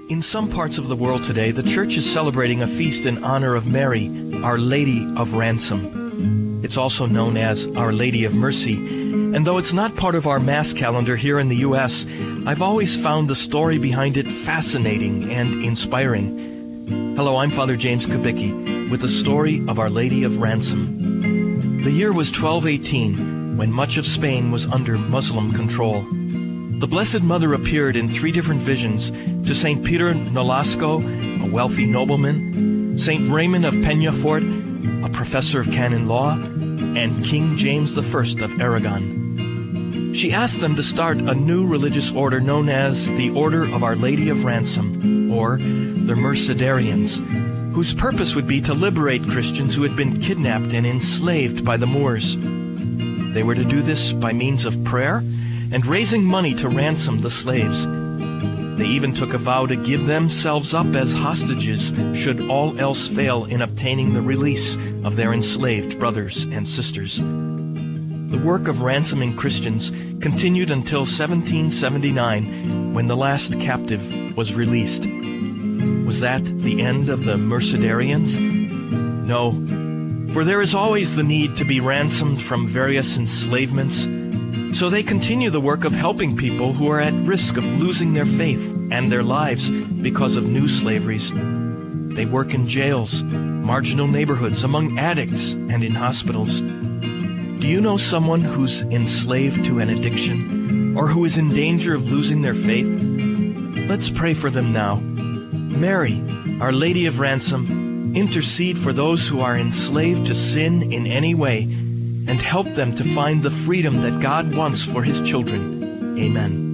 In some parts of the world today, the Church is celebrating a feast in honor of Mary, Our Lady of Ransom. It's also known as Our Lady of Mercy, and though it's not part of our Mass calendar here in the U.S., I've always found the story behind it fascinating and inspiring. Hello, I'm Father James Kubicki with the story of Our Lady of Ransom. The year was 1218, when much of Spain was under Muslim control. The Blessed Mother appeared in 3 different visions to St. Peter Nolasco, a wealthy nobleman, St. Raymond of Peñafort, a professor of canon law, and King James I of Aragon. She asked them to start a new religious order known as the Order of Our Lady of Ransom, or the Mercedarians, whose purpose would be to liberate Christians who had been kidnapped and enslaved by the Moors. They were to do this by means of prayer and raising money to ransom the slaves. They even took a vow to give themselves up as hostages should all else fail in obtaining the release of their enslaved brothers and sisters. The work of ransoming Christians continued until 1779, when the last captive was released. Was that the end of the Mercedarians? No, for there is always the need to be ransomed from various enslavements. So they continue the work of helping people who are at risk of losing their faith and their lives because of new slaveries. They work in jails, marginal neighborhoods, among addicts, and in hospitals. Do you know someone who's enslaved to an addiction or who is in danger of losing their faith? Let's pray for them now. Mary, Our Lady of Ransom, intercede for those who are enslaved to sin in any way, and help them to find the freedom that God wants for His children. Amen.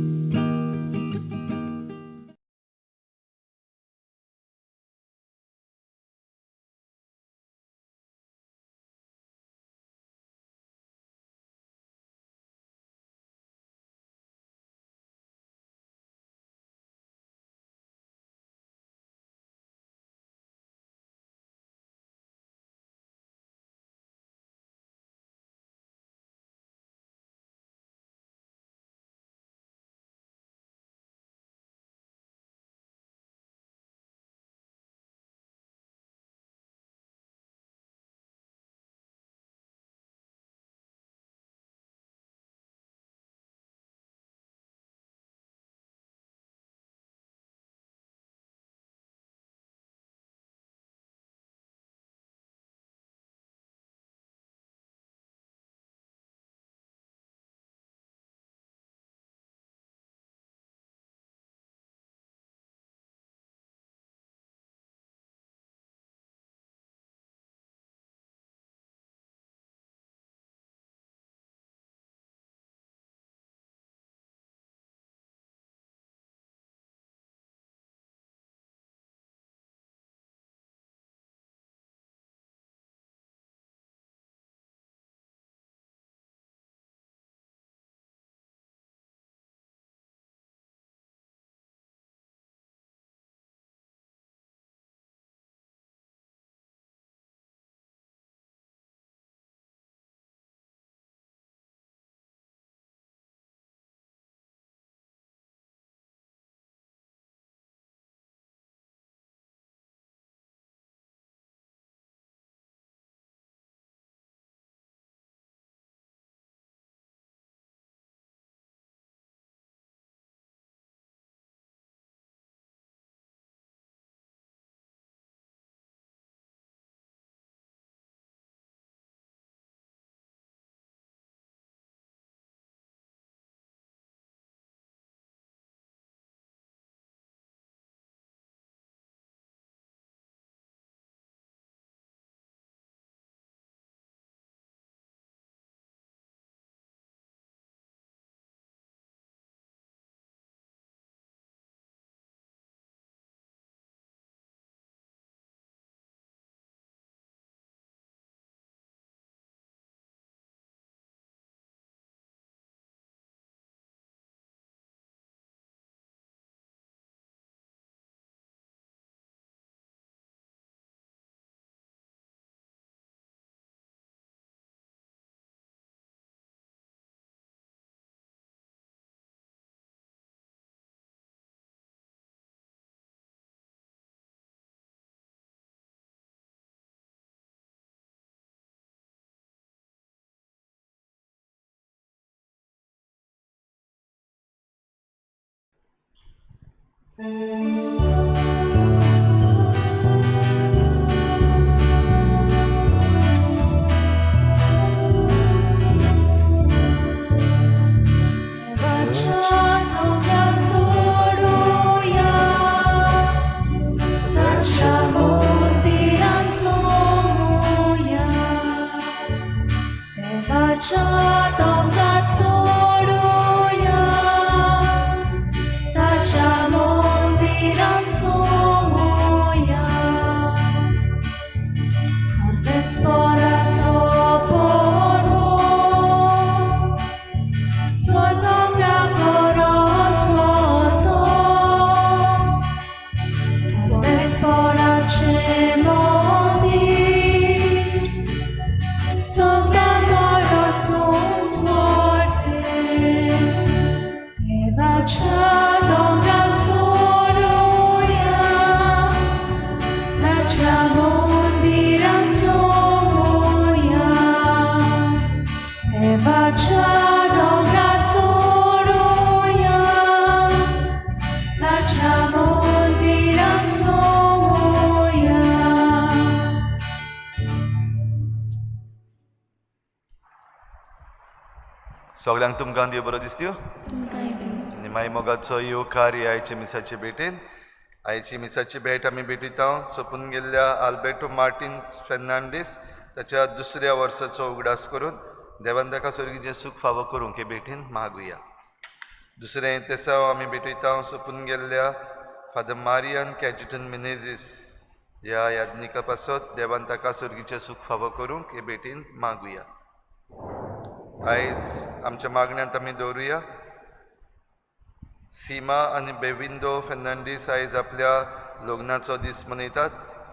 सगळ्यांक तुमकां देव बरो दिसत्यो आनी मागीर मोगाचो येवकार आयचे मिसाचे भेटेन आयची मिसाची भेट आमी भेटयता सोंपून गेल्ल्या आल्बर्टो मार्टीन फेर्नांडीस ताच्या दुसऱ्या वर्साचो उगडास करून देवान ताका सर्गीचें सूख फावो करूंक हे भेटीन मागुया. दुसरें तेसाव आमी भेटयता सोंपून गेल्ल्या फादर मारियन कॅजिटन मिनेझीस ह्या याज्ञिका पासत देवान ताका सर्गीचें सूख फावो करूंक हे भेटीन मागुया. आयज आमच्या मागण्यांत आमी दवरुया सीमा आनी बेविंदो फेर्नांडीस आयज आपल्या लग्नाचो दीस मनयतात.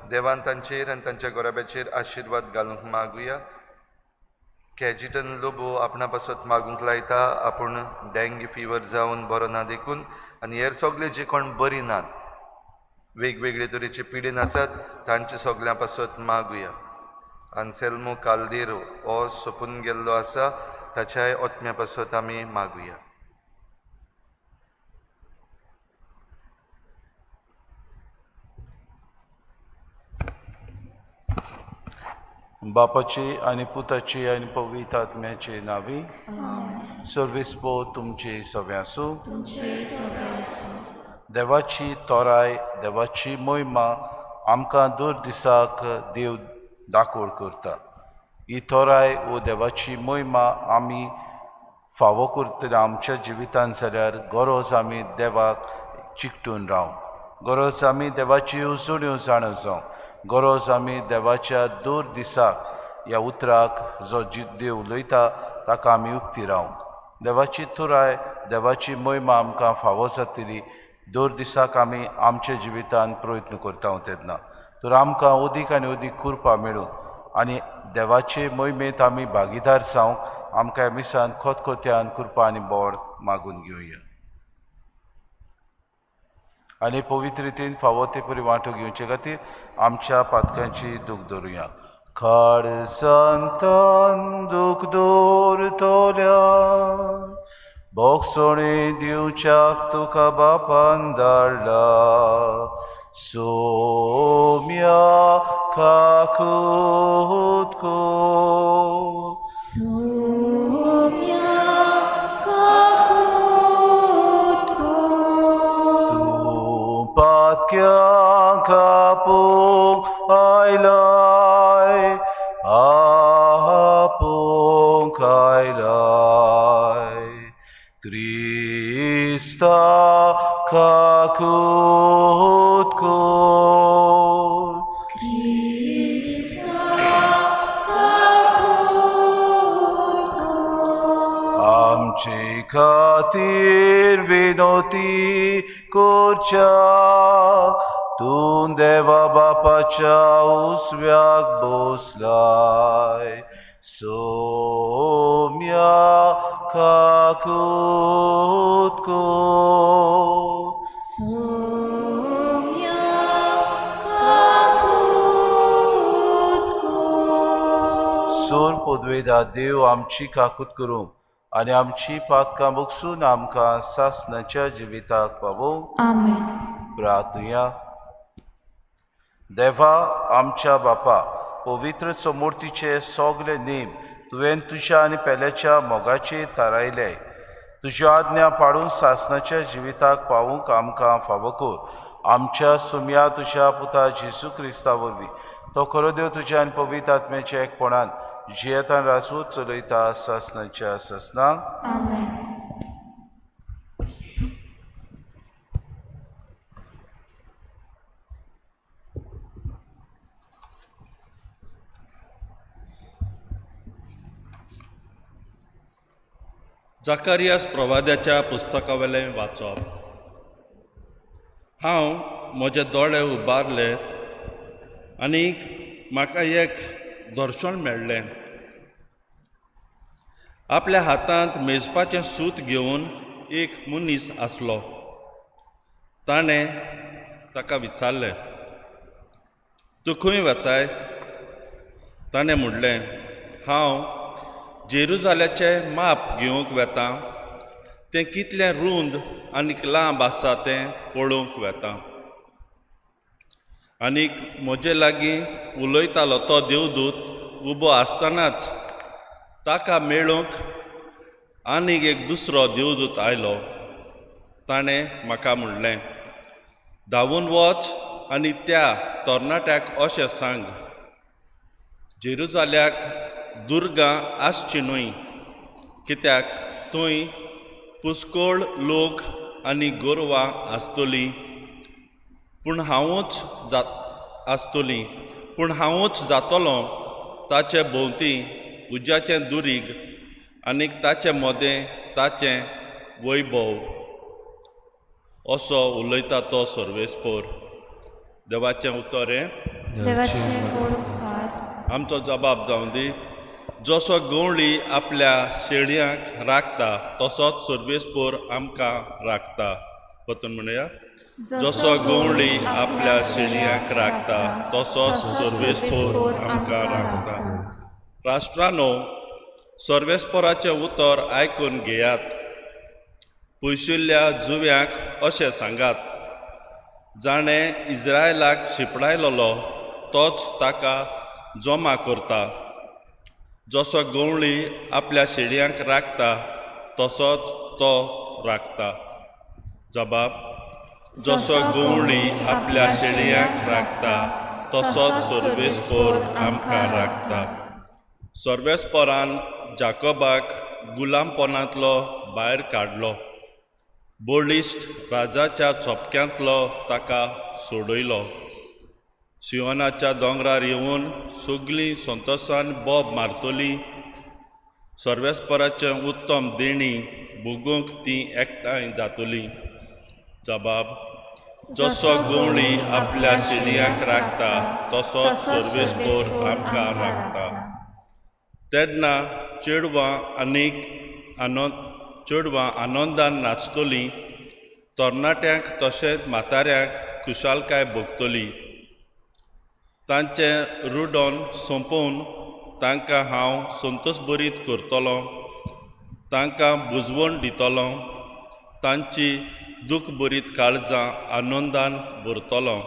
देवान तांचेर आनी तांच्या गोराब्याचेर आशिर्वाद घालूंक मागुया. कॅजिटन लोबो आपणा पासत मागूंक लायता आपूण डेंग्यू फिवर जावन बरो ना देखून आनी हेर सगळे जे कोण बरी नात वेगवेगळे तरेचे पिडेन आसात तांचे सगळ्यां पासत मागुया. आन्सेल्मो काल्देरो हो सोंपून गेल्लो आसा ताच्याय ओत्म्या पासत आमी मागुया. बापाची आनी पुताची आनी पवित्र आत्म्याचे नावी सर्विस्पो तुमचे सव्यासू देवाची तोराय देवाची मोहिमा आमकां दर दिसाक देव दाखोळ करता. ही तोराय वो देवाची मोहिमा आमी फावो करतना आमच्या जिवितांत जाल्यार गरज आमी देवाक चिकटून रावंक गरज आमी देवाची उजोड्यो जाणो जावं गरज आमी देवाच्या दर दिसाक ह्या उतराक जो देव उलयता ताका आमी उक्ती रावंक देवाची तोराय देवाची मोहिमा आमकां फावो जातली दर दिसाक आमी आमच्या जिवितांत प्रयत्न करता तेन्ना तर आमकां अदीक आनी अदीक कृपा मेळूं आनी देवाचे मोहिमेंत आमी भागीदार जावंक आमकां ह्या मिसान खोतखोत्यान कृपा आनी बोड मागून घेवया. आनी पवित्र रितीन फावो ते परी वांटो घेवचे खातीर आमच्या पातकांची दूख धरुया. काळजांतान दूख दवरतल्या बोगसोणी दिवच्याक तुका बापान धाडला सोम्या काकूत को तूं पातक्यां कापूंक आयलाय आपूंक आयलाय क्रिस्ता काकूत को आमचे खातीर विनोती करच्या तूं देवा बापाच्या उसव्याक बसलाय सोम्या काकूत को सोर पदवेदा देव आमची काकूत करूंक आनी आमची पातकां भोगसून आमकां सासणाच्या जिविताक पावोवंक आमेन. प्रार्थुया. देवा आमच्या बापा, पवित्र समूर्तीचे सगळे नेम तुवें तुज्या आनी पेल्याच्या मोगाचेर थारायले. तुज्यो आज्ञा पाळून सासणाच्या जिविताक पावूंक आमकां फावो कर. आमच्या सुम्या तुज्या पुता जेजू क्रिस्ता वरवीं तो खरो देव तुज्या आनी पवित्र आत्म्याच्या एकपणान जियेतान रासून चलयता सासणाच्या ससनाक. आमेन. जाकारियास प्रवाद्याच्या पुस्तकावेलें वाचप. हांव म्हजे दोळे उबारले आनीक म्हाका एक दर्शन मेळ्ळें. आपल्या हातांत मेजपाचें सूत घेवन एक मनीस आसलो. ताणें ताका विचारलें, तूं खंय वताय? ताणें म्हणलें, हांव जेरुजाल्याचें माप घेवंक वेतां. तें कितलें रुंद आनीक लांब आसा तें पळोवंक वेतां. आनीक म्हजे लागीं उलयतालो तो देवदूत उबो आसतनाच ताका मेळूंक आनीक एक दुसरो देवदूत आयलो. ताणें म्हाका म्हणलें, धांवून वच आनी त्या तरणाट्याक अशें सांग, जेरुजाल्याक दुर्गां आसची न्हय, कित्याक थंय पुस्कोळ लोक आनी गोरवां आसतलीं. पूण हांवूच जातलों ताचे भोंवती उज्याचें दुरीग आनीक ताचे मोदें ताचें वैभव. असो उलयता तो सर्वेस्पोर. देवाचें उतर हें. देवाचे उपकार. आमचो जबाब जावं दी. जसो गवळी आपल्या शेळयांक राखता तसोच सर्वेस्पोर आमकां राखता. पतून म्हणया, जसो गवळी आपल्या शेळयांक राखता तसोच सर्वेस्पोर आमकां राखता. राष्ट्रांनो, सर्वेस्पोराचें उतर आयकून घेयात. पयशिल्ल्या जुव्यांक अशें सांगात, जाणें इस्रायलाक शिपडायलोलो तोच ताका जमा करता. जसो गवळी आपल्या शेळयांक राखता तसोच तो राखता. जबाब, जसो गवळी आपल्या शेळयांक राखता तसोच सर्वेस्पोर आमकां राखता. सर्वेस्पोरान जाकोबाक गुलामपणांतलो भायर काडलो. बोलिश्ट राजाच्या चोपक्यांतलो ताका सोडयलो. सियोनाच्या दोंगरार येवन सगळीं संतोशान बोब मारतलीं. सर्वेस्पराचें उत्तम देणी भोगूंक तीं एकठांय जातलीं. जबाब, जसो गवळी आपल्या शेळयांक राखता तसोच सर्वेस्पोर आमकां राखता. तेन्ना चेडवां आनंदान नाचतलीं. तरणाट्यांक तशेंच म्हाताऱ्यांक खुशालकाय भोगतली. तांचें रुडोन सोंपोवन तांकां हांव संतोश भरीत करतलों. तांकां बुजवण दितलों. तांची दूख भरीत काळजां आनंदान भरतलों.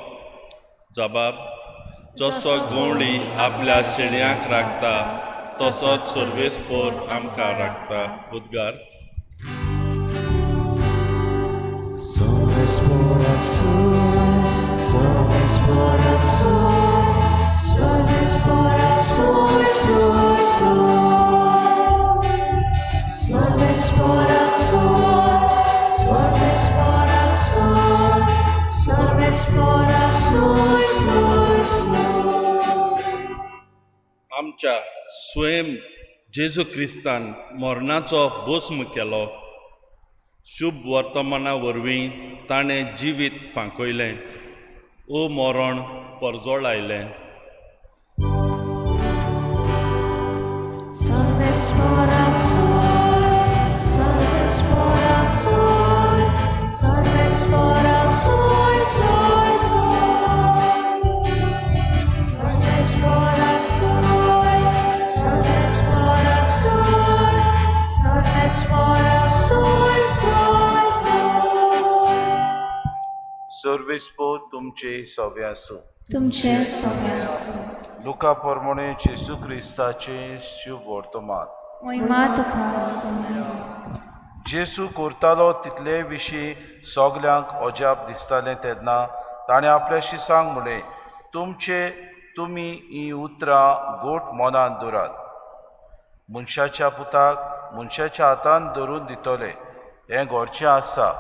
जबाब, जसो गवळी आपल्या शेळयांक राखता तसोच सर्वेस्पोर आमकां राखता. उद्गार. Sorvesporak soy, sorvesporak soy, sorvesporak soy, soy, soy. Sorvesporak soy, sorvesporak soy, sorvesporak soy, soy, soy. आमच्या स्वयं जेजू क्रिस्तान मरणाचो भस्म केलो. शुभ वर्तमाना वरवीं ताणें जिवीत फांकयलें. ओ मरण परजोळ आयलें. Sorvesporak soy, sorvesporak soy, sorvesporak soy, soy, soy. Sorvesporak soy, sorvesporak soy, sorvesporak सर्वेस्पोर तुमचे सवे आसूं. तुमचे सवे आसूं. लुका प्रमाणे जेजू क्रिस्ताचे शुभ वर्तमान. महिमा तुका आसूं. जेजू करतालो तितले विशीं सगल्यांक अजाप दिसतालें तेन्ना ताणें आपल्या शिसांक म्हणलें, तुमी ही उतरां गोठ मनांत दवरात. मनशाच्या पुताक मनशाच्या हातान धरून दितले हें घडचें आसा.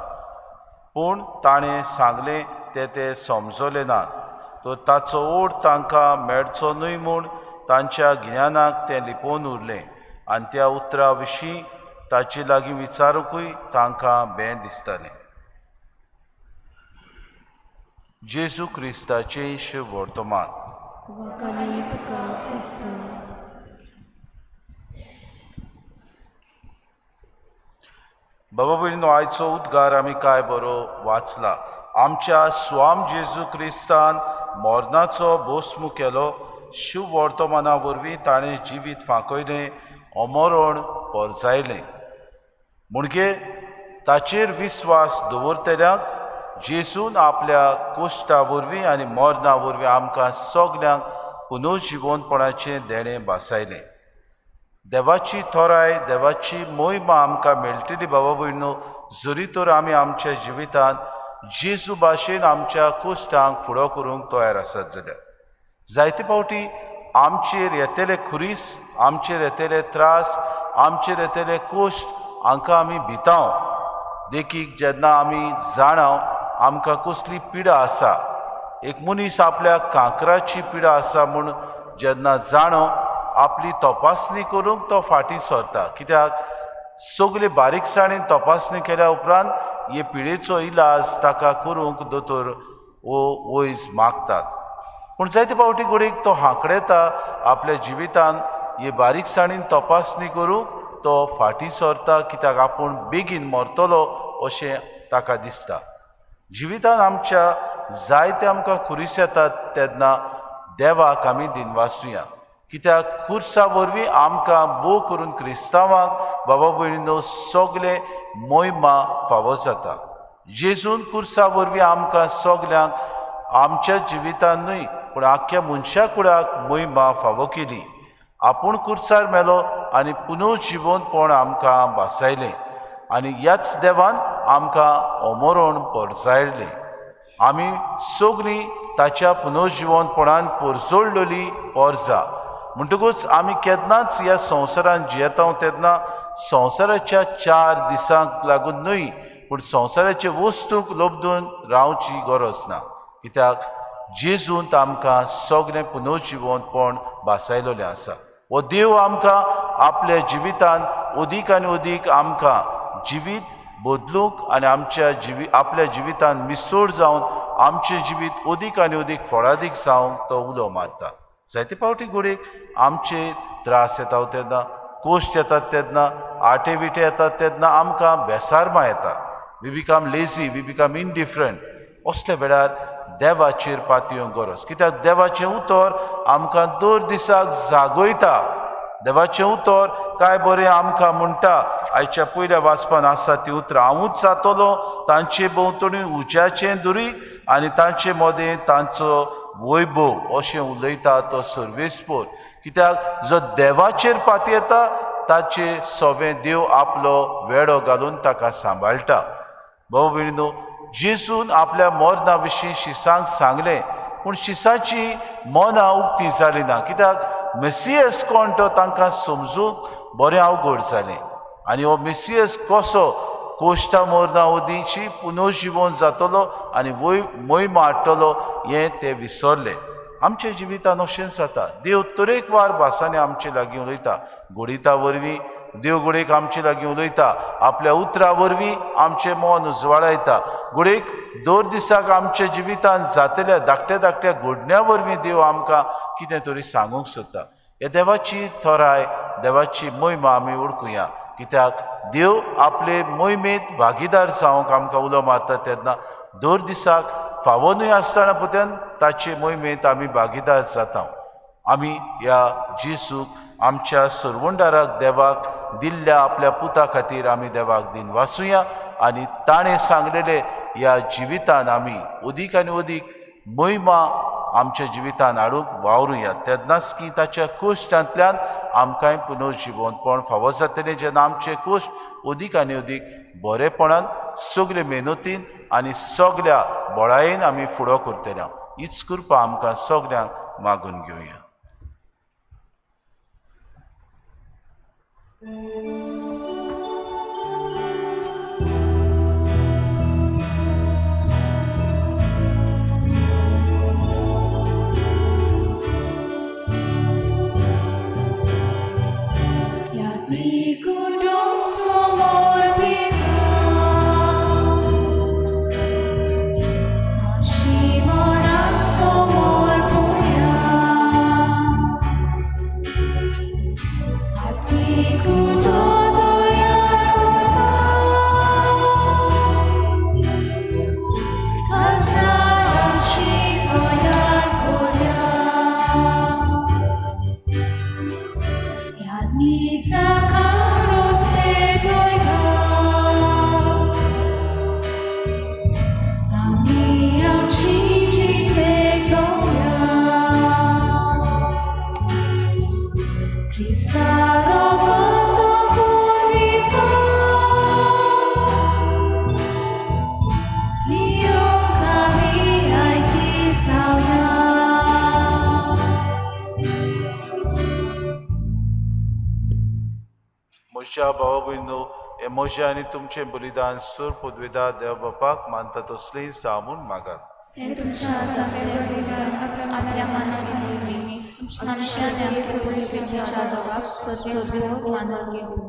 पूण ताणें सांगलें ते समजले नात. तो ताचो ओड तांकां मेळचो न्हय म्हूण तांच्या गिन्यानाक तें लिपोवन उरलें आनी त्या उतरा विशीं ताचे लागीं विचारूंकूय तांकां बें दिसतालें. जेजू क्रिस्ताचें शुभ वर्तमान. वखली तुका क्रिस्त. बाबा भयणीनो, आयचो उद्गार आमी काय बरो वाचला. आमच्या स्वाम जेजू क्रिस्तान मरणाचो भस्म केलो. शुभ वर्तमाना वरवीं ताणें जिवीत फांकयलें, अमरण परजायलें. म्हणजे ताचेर विस्वास दवरतल्यांक जेजून आपल्या कश्टा वरवीं आनी मरणा वरवीं आमकां सगल्यांक पुनर्जिवनपणाचें देणें भासायलें. देवाची थोराय, देवाची मोहिमा आमकां मेळटली बाबा भयणीनो, जरी तर आमी आमच्या जिवितांत जेजू भाशेन आमच्या कश्टांक फुडो करूंक तयार आसात जाल्यार. जायते फावटी आमचेर येतले खुरीस, आमचेर येतले त्रास, आमचेर येतले कश्ट हांकां आमी भितांव. देखीक जेन्ना आमी जाणाव आमकां कसली पिडा आसा, एक मनीस आपल्या कांकराची पिडा आसा म्हूण जेन्ना जाणो आपली तपासणी करूंक तो फाटीं सरता. कित्याक सगळे बारीकसाणेन तपासणी केल्या उपरांत हे पिडेचो इलाज ताका करूंक दोतोर वयज मागतात. पूण जायते फावटी घडीक तो हांकडेता आपल्या जिवितान हे बारीकसाणेन तपासणी करूंक तो फाटीं सरता, कित्याक आपूण बेगीन मरतलो अशें ताका दिसता. जिवितान आमच्या जायते आमकां खुरीस येतात तेन्ना देवाक आमी दिनवासुया. कित्याक खुर्सा वरवीं आमकां भोव करून क्रिस्तांवांक बाबा भयणीनो सगळे मोहिमा फावो जाता. जेजून खुर्सा वरवीं आमकां सगल्यांक आमच्या जिवितान न्हय पूण आख्ख्या मनशा कुळाक मोहिमा फावो केली. आपूण खुर्सार मेलो आनी पुनर्जिवनपण आमकां भासायलें आनी ह्याच देवान आमकां अमरण परजायलें. आमी सगळीं ताच्या पुनर्जिवनपणान परजोडलेलीं परजा. म्हणटकूच आमी केन्नाच ह्या संवसारांत जियेता तेन्ना संवसाराच्या 4 दिसांक लागून न्हय पूण संवसाराचे वस्तूंक लोबदून रावची गरज ना. कित्याक जेजून आमकां सगळें पुनर्जिवनपण भासायलोलें आसा. हो देव आमकां आपल्या जिवितान अदीक आनी अदीक आमकां जिवीत बदलूंक आनी आपल्या जिवितान मिसोड जावन आमचें जिवीत अदीक आनी अदीक फळादीक जावंक तो उलो मारता. जायते फावटी घडीक आमचे त्रास येता तेन्ना, कोश्ट येतात तेन्ना, आटे विटे येतात तेन्ना आमकां बेसारमा येता. We become lazy, we become indifferent. असल्या वेळार देवाचेर पातयेवंक गरज. कित्याक देवाचें उतर आमकां दर दिसाक जागयता. देवाचें उतर काय बरें आमकां म्हणटा. आयच्या पयल्या वाचपान आसा ती उतरां, हांवूच जातलो तांचे भोंवतणी उज्याचें दुरीग आनी तांचे मदें तांचो वैभव अशें उलयता तो सर्वेस्पोर. कित्याक जो देवाचेर पातयेता ताचे सवें देव आपलो वेडो घालून ताका सांबाळटा. भाव भयणीनो, जेजून आपल्या मरणा विशीं शिसांक सांगलें पूण शिसाची मनां उक्तीं जालीं ना. कित्याक मेसियस कोण तो तांकां समजूंक बरें अवघड जालें. आनी हो मेसियस कसो कोश्टा मरणा उदींची पुनर्जिवन जातलो आनी मोहिमा हाडटलो हें ते विसरले. आमच्या जिवितान अशेंच जाता. देव तरेकवार भासांनी आमचे लागीं उलयता. घोडिता वरवीं देव घोडेक आमचे लागीं उलयता. आपल्या उतरा वरवीं आमचें मन उजवाडायता. घोडेक दर दिसाक आमच्या जिवितान जातल्या धाकट्या घडण्या वरवीं देव आमकां कितें तरी सांगूंक सोदता. हे देवाची थोराय, देवाची मोहिमा आमी ओळखुया. कित्याक देव आपले मोहिमेंत भागीदार जावंक आमकां उलो मारता तेन्ना दर दिसाक फावो न्हय आसतना पुत्यान ताचे मोहिमेंत आमी भागीदार जाता. आमी ह्या जेजूक आमच्या सर्वंडाराक देवाक दिल्ल्या आपल्या पुता खातीर आमी देवाक दिन वासुया आनी ताणें सांगलेले ह्या जिवितान आमी अदीक आनी अदीक महिमा आमच्या जिवितान हाडूंक वावरुया. तेन्नाच की ताच्या कुश्टांतल्यान आमकांय पुनर्जिवनपण फावो जातलें, जेन्ना आमचे कुश्ट अदीक आनी अदीक बरेपणान सगळे मेहनतीन आनी सगळ्या बळायेन आमी फुडो करतल्या. हीच कृपा आमकां सगळ्यांक मागून घेवया. म्हज्या भावा भयणो, हे म्हजें आनी तुमचें बलिदान सूर पदवेदार देव बापाक मानता तसलें जावून मागात. हे तुमच्या हातांतलें बलिदान आपल्या मनात घेवनी आमच्या आनी आमचे पयलींच्या देवाक सर्वेस्पर मानून घेवूं.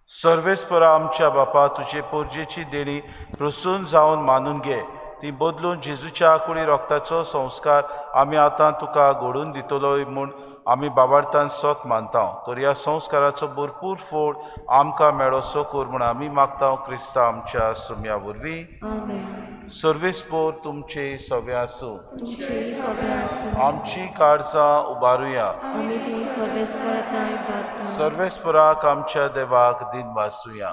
सर्वेस्परा आमच्या बापा, तुजे पोरजेची देणी प्रसून जावन मानून घे. ती बदलून जेजूच्या कुडी रोगताचो संस्कार आमी आतां तुका घडोवन दितलोय म्हूण आमी बाबार्थान सोत मानता. तर ह्या संस्काराचो भरपूर फोड आमकां मेळोसो कर म्हूण आमी मागता क्रिस्ता आमच्या सुम्या वरवीं. सर्वेस्पर तुमचे सवे आसूं. आमची काळजां उबारुया. सर्वेस्पराक आमच्या देवाक दिन वाचुया.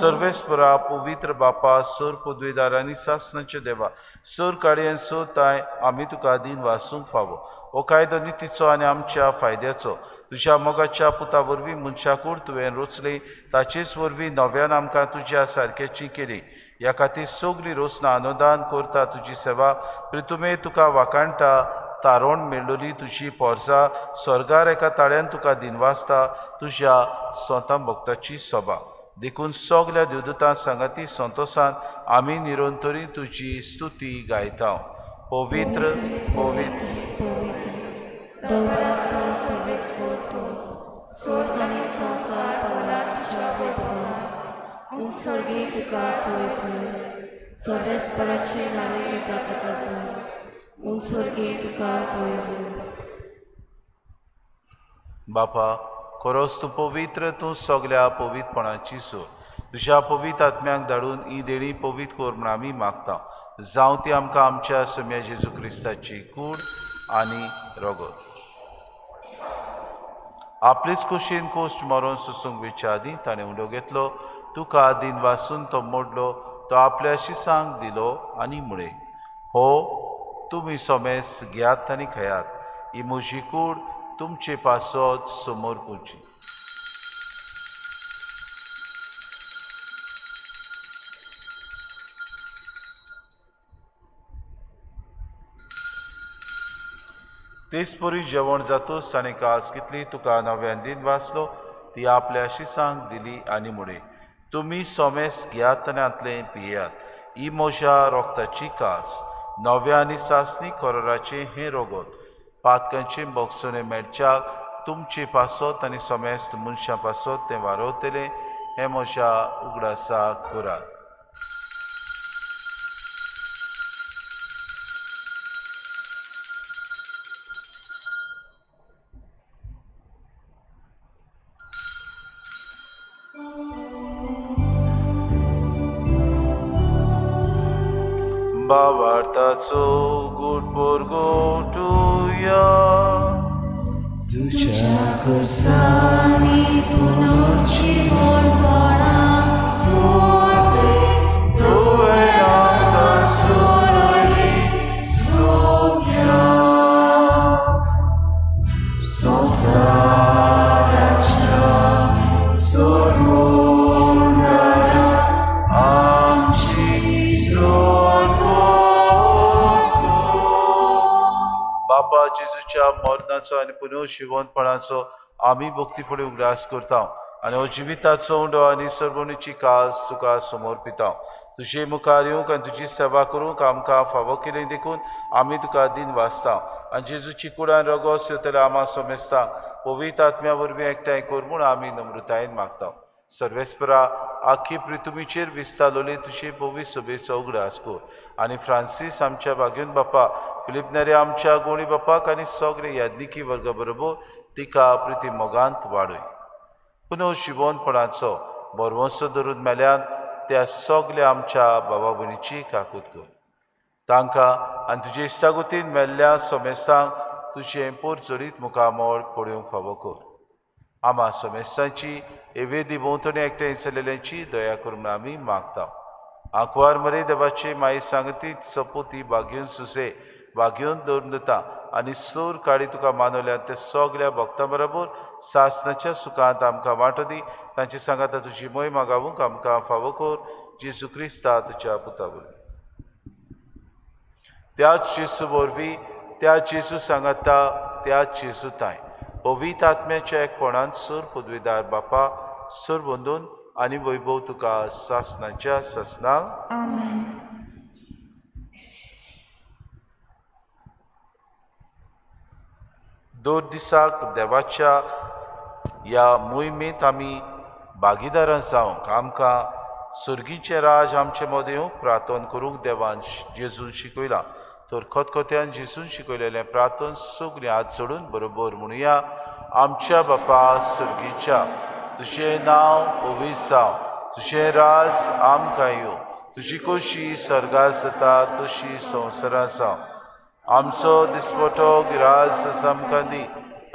सर्वेस्परा पवित्र बापा, सर पदवीदारांनी सासणाचे देवा, सर काडयेन सोताय आमी तुका दिन वाचूंक फावो. हो कायदो नितीचो आनी आमच्या फायद्याचो. तुज्या मोगाच्या पुता वरवीं मनशाकूड तुवें रचली, ताचेच वरवीं नव्यान आमकां तुज्या सारक्याची केली. ह्या खातीर सगळीं रोसना अनुदान करता तुजी सेवा. प्रितुमे तुका वाकाणटा, तारोण मेळ्ळोली तुजी पोरसां स्वर्गार एका ताळ्यान तुका दिनवासता. तुज्या स्वता भक्ताची सोबा देखून सगळ्या देवदूतां सांगाती संतोषान आमी निरंतरी तुजी स्तुती गायता. पवित्र पवित्र दरबाराचो सर्वेस्पर तूं, स्वर्ग आनी संवसार पावला तुज्या वैभवान. उंचसर्गी तुका सोयीचो, सर्वेस्पराचे नावे येता ताका जय. उंचसर्गी तुका सोयीचो. बापा, खरोच तूं पवित्र, तूं सगळ्या पवित्रपणाची सोय. तुज्या पवित्र आत्म्याक धाडून ही देणी पवित्र कर म्हूण आमी मागता. जावं ती आमकां आमच्या सुम्या जेजू क्रिस्ताची कूड आनी रगत. आपलीच कुशीन कोश्ट मरून सुसूंक विचारी ताणें उडो घेतलो. तुका दिन वाचून तो मोडलो, तो आपल्या शिसांक दिलो आनी मुळे. हो, तुमी सोमेस घेयात आनी खयात. ही म्हजी कूड तुमचे पासत समोर पुजी. तेच परी जेवण जातूच ताणें कास कितली तुका नव्यान दिन वाचलो, ती आपल्या शिसांक दिली आनी मुळे. तुमी सोमेस घेयात आनी आतलें पियेयात. ही म्हज्या रोगताची कास, नव्या आनी सासणी कोराचे हें रोगत. पातकांचे बोगसोने मेळच्याक तुमचे पासत आनी सोमेस्त मनशां पासत तें वारवतलें. हें म्हज्या उगडासाक करात. बाबार्थाचो गोडपोर गोठुया. तुझ्या करसांनी पुनर्जीवनपणां जेजूच्या मरणाचो आनी पुनर्जिवंतपणाचो आमी भक्तीपणे उगडास करता आनी हो जिविताचो उंडो आनी सर्वणीची कास तुका समर्पिता. तुजे मुखार येवंक आनी तुजी सेवा करूंक आमकां फावो केलें देखून आमी तुका दिन वाचता आनी जेजूची कुडान रगत सेवतले आमा सोमेस्ता पवित्र आत्म्या वरवीं एकठांय कर म्हूण आमी नम्रतायेन मागता. सर्वेस्परा आख्खी पृथ्वीचेर विस्तारलोली तुजे पवित्र सभेचो उगडास कर आनी फ्रांसीस आमच्या भाग्योन बापा, फिलीप नेरे आमच्या गोणी बापाक आनी सगळे याज्ञिकी वर्गा बरोबर तिका प्रिती मोगांत वाडय. पुनर्जिवंतपणाचो बरवंसो धरून मेल्यान त्या सगल्या आमच्या भावा भयणीची काकूट कर. तांकां आनी तुजे इश्टागतीन मेल्ल्या सोमेस्तांक तुजें पोरचोरीत मुखामोळ पळोवंक फावो कर. आमा सोमेस्तांची एवेदी भोंवतणी एकठांय चलिल्ल्यांची दया करून आमी मागता. आंकवार मरे देवाचे माई सांगती सपोती भाग्यून सुसे भाग्यून दवरून दिता आनी सूर काडी तुका मानवल्या ते सगल्या भक्तां बरोबर सासणाच्या सुखांत आमकां वांटो दी. तांची सांगाता तुजी मोहीम गावूंक आमकां फावो कर. जेजू क्रिस्ता तुज्या पुता वरवीं त्याच जेजू वरवीं त्या जेजू सांगाता त्याच जेजू ताय पवित्र आत्म्याच्या एकपणान सूर पदवीदार बापा सूर बंदून आनी वैभव तुका सासणाच्या ससनांक आमेन. दोन दिसाक देवाच्या ह्या मोहिमेंत आमी भागीदारां जावंक आमकां सुर्गीचें राज आमचे मदें येवंक प्रार्थना करूंक देवान जेजून शिकयलां. तर खतखत्यान जेजून शिकयलेलें प्रार्थना सगळीं हात जोडून बरोबर म्हणुया. आमच्या बापा सुर्गीच्या तुजें नांव पवित्र जावं, तुजें राज आमकां येवं, तुजी खोशी स्वर्गांत जाता तशी संवसारांत जावं. आमचो दिसपटो गिरास आमकां दी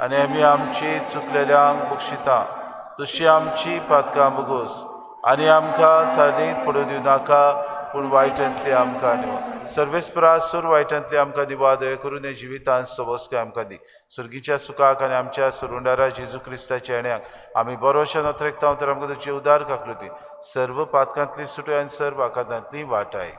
आनी आमी आमची चुकलेल्यांक बक्षिता तशी आमची पातकां बगोस आनी आमकां थालीत पडूं दिवं नाका पूण वायटांतली आमकां निवड. सर्वेस्परा सूर वायटांतली आमकां दिवा दया करून हे जिवितांत सवस्काय आमकां दी. सुर्गीच्या सुखाक आनी आमच्या सुरुंडारा जेजू क्रिस्ताच्या येण्याक आमी बरोशा नोतरेकता तर आमकां तुजी उदार काकलुती सर्व पातकांतली सुटय आनी सर्व आकांतांतली वाटाय.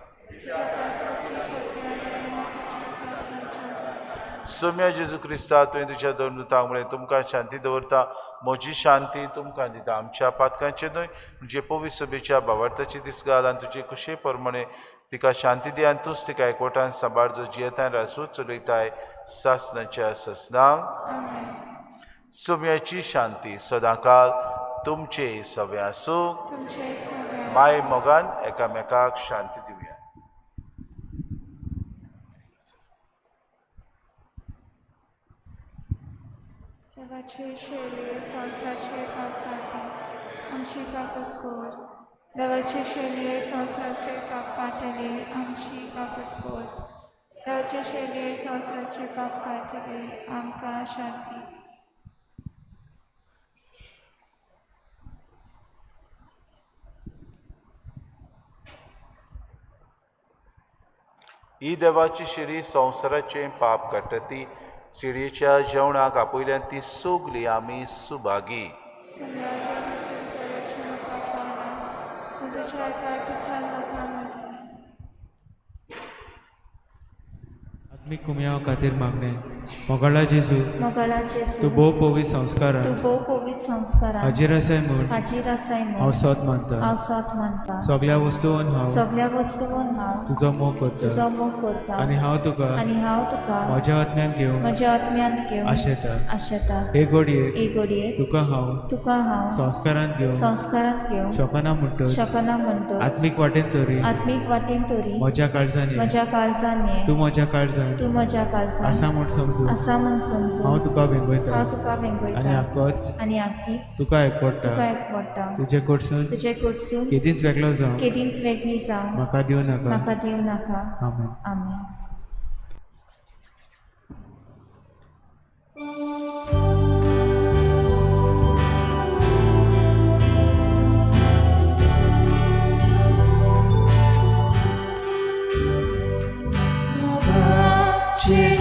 सोम्या जेजू क्रिस्ता तुवें तुज्या धर्मदूतांमुळे तुमकां शांती दवरता. म्हजी शांती तुमकां दिता. आमच्या पातकांचे न्हय म्हणजे पवित्र सभेच्या भावार्थाची दीस घाल आनी तुजे कुशे प्रमाणे तिका शांती दी आनी तूंच तिका एकवटान सांबाळ जो जियेतान रासूच चलयताय सासणाच्या ससनांक. सोम्याची शांती सदांकाल तुमचे सवे आसूं. माय मोगान एकामेकाक शांती दिवया. देवाचे शैली संवसाराचे पाप काटे आमची काकूट कर. देवाचे शैली संवसाराचे पाप काटले आमची काकूट कर. देवाचे शैली संवसाराचे पाप काटले आमकां शांती. ही देवाची शिडी संवसाराचे पाप काडटा. शिडयेच्या जेवणाक आपयल्यान ती सगळी आमी सुभागी. आत्मिक कुमयाव खातीर मागणे. मोगाळा जेजू मोगाळा जेजू तूं भोव पवित्र संस्कारान तूं भोव पवित्र संस्कारान हाजीर आसाय म्हूण हाजीर आसाय हांव म्हूण सत मानता. हांव सत मानता. सगळ्या वस्तूंन हांव सगळ्या वस्तूंन हांव तुजो मोग करता तुजो मोग करता आनी हांव तुका म्हज्या आत्म्यान घेवन म्हज्या आत्म्यांत घेवन आशेता. आशेता. हे घडयेक हे घडयेक तुका हांव संस्कारांत घेवन शकना म्हणटच शकना म्हणटच आत्मीक वाटेन तरी म्हज्या काळजांनी म्हज्या काळजांनी तूं म्हज्या काळजांत तूं म्हज्या काळजांत आसा म्हूण समजून आसा म्हूण समजून हांव तुका वेंगयता आनी आख्खीच तुका एकपडटा. एकवडटा. तुजे कडसून तुजे कडसून केदींच वेगळो जावं केदींच वेगळी जावं म्हाका दिवं नाका. म्हाका दिवं नाका. आमेन. आमेन. She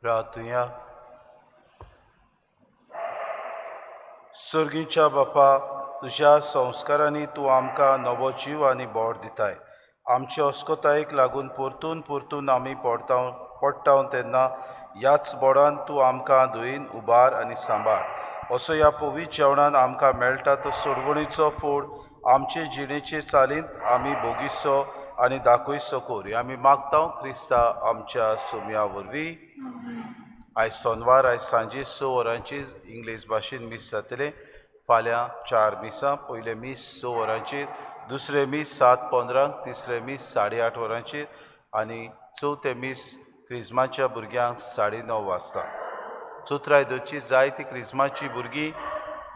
प्रार्थुया. सर्गीच्या बापा, तुझ्या संस्कारांनी तूं आमकां नवो जीव आनी बोड दिताय. आमचे अस्कोतायेक लागून परतून परतून आमी पडटाव तेन्ना ह्याच बोडान तूं आमकां धुयीन उबार आनी सांबाळ. असो ह्या पवित्र जेवणान आमकां मेळटा तो सोडवणीचो फोड आमचे जिणेचे चालींत आमी भोगिसो आनी दाखयसो कोर. आमी मागता क्रिस्ता आमच्या सोम्या वरवीं. आयज सोनवार, आयज सांजे 6 वरांचेर इंग्लीश भाशेन मीस जातले. फाल्यां 4 मिसां, पयले मीस 6 वरांचेर, दुसरे मीस 7:15, तिसरे मीस 8:30 वरांचेर आनी चवथे मीस क्रिस्माच्या भुरग्यांक 9:30 वाजता. चोत्रायदोची जायतीं क्रिस्माची भुरगीं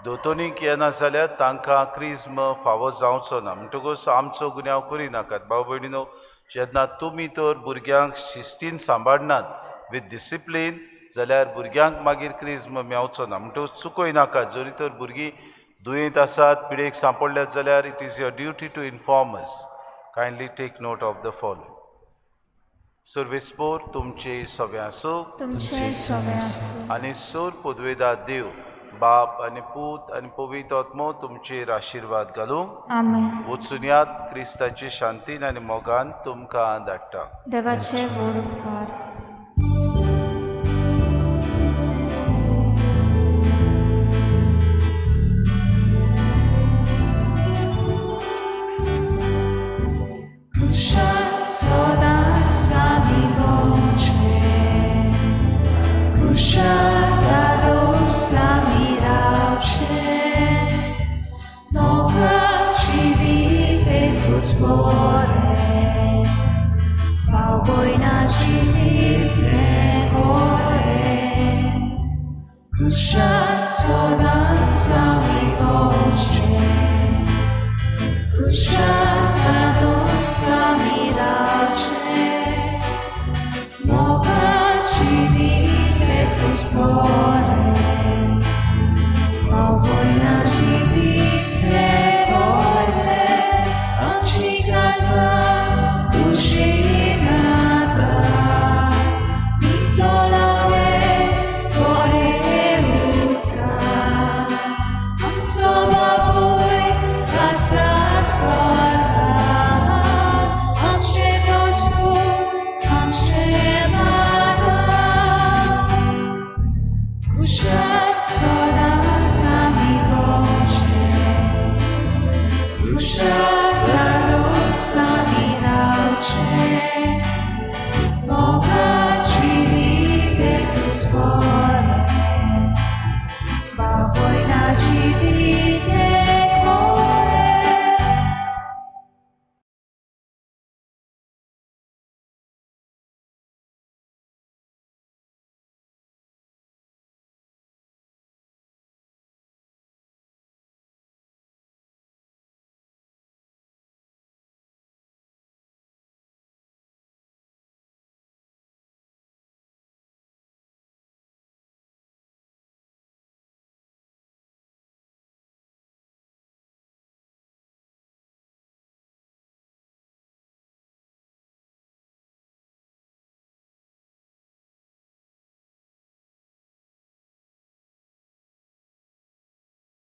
दोतोनीक येना जाल्यार तांकां क्रिस्म फावो जावचो ना. म्हणटकूच आमचो गुन्यांव करिनाकात. भाव भयणीनो, जेन्ना तुमी तर भुरग्यांक शिस्तीन सांबाळनात विथ डिसिप्लीन, जाल्यार भुरग्यांक मागीर क्रिस्म मेवचो ना. म्हणटकूच चुकय नाकात. जरी तर भुरगीं दुयेंत आसात, पिडेक सांपडल्यात जाल्यार it is your duty to inform us. Kindly take note of the following. सर्वेस्पोर तुमचे सव्या सूख आनी सोर पदवेदार देव बाप आनी पूत आनी पवित्र आत्मो तुमचेर आशिर्वाद घालूंक वचून यात. क्रिस्ताचे शांतीन आनी मोगान तुमकां धाडटा. देवाचे गोड उपकार. Pauboy na chibit me oe Kushat soda